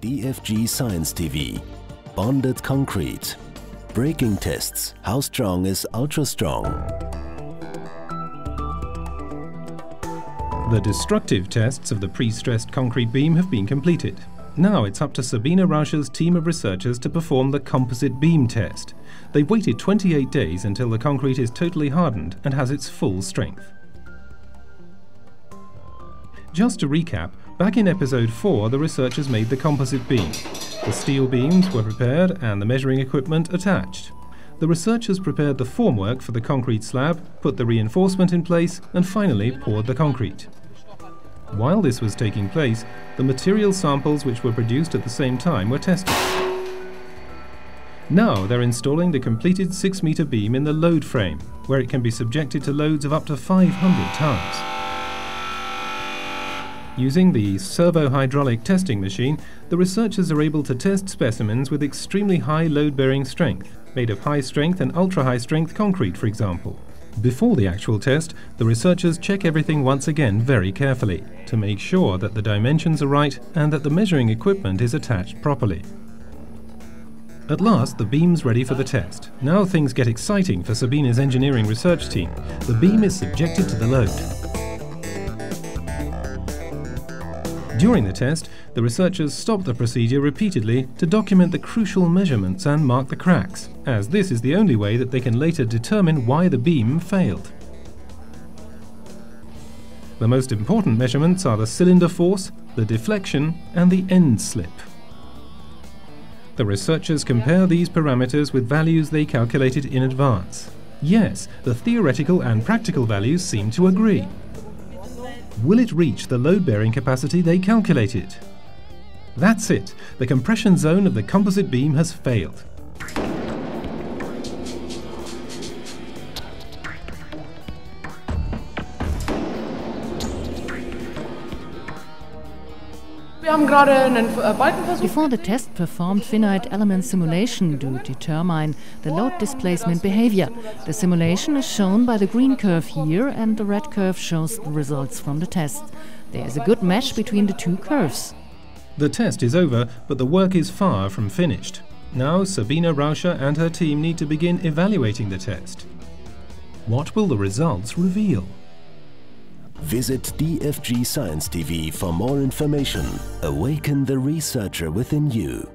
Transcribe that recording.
DFG Science TV. Bonded concrete. Braking tests. How strong is ultra strong? The destructive tests of the pre-stressed concrete beam have been completed. Now it's up to Sabine Rauscher's team of researchers to perform the composite beam test. They've waited 28 days until the concrete is totally hardened and has its full strength. Just to recap, back in episode 4 the researchers made the composite beam. The steel beams were prepared and the measuring equipment attached. The researchers prepared the formwork for the concrete slab, put the reinforcement in place and finally poured the concrete. While this was taking place, the material samples which were produced at the same time were tested. Now they're installing the completed 6-metre beam in the load frame, where it can be subjected to loads of up to 500 tons. Using the servo-hydraulic testing machine, the researchers are able to test specimens with extremely high load-bearing strength, made of high-strength and ultra-high-strength concrete, for example. Before the actual test, the researchers check everything once again very carefully to make sure that the dimensions are right and that the measuring equipment is attached properly. At last, the beam's ready for the test. Now things get exciting for Sabine's engineering research team. The beam is subjected to the load. During the test, the researchers stop the procedure repeatedly to document the crucial measurements and mark the cracks, as this is the only way that they can later determine why the beam failed. The most important measurements are the cylinder force, the deflection, and the end slip. The researchers compare these parameters with values they calculated in advance. Yes, the theoretical and practical values seem to agree. Will it reach the load-bearing capacity they calculated? That's it. The compression zone of the composite beam has failed. Before the test, performed finite element simulation to determine the load displacement behavior. The simulation is shown by the green curve here, and the red curve shows the results from the test. There is a good match between the two curves. The test is over, but the work is far from finished. Now Sabine Rauscher and her team need to begin evaluating the test. What will the results reveal? Visit DFG Science TV for more information. Awaken the researcher within you.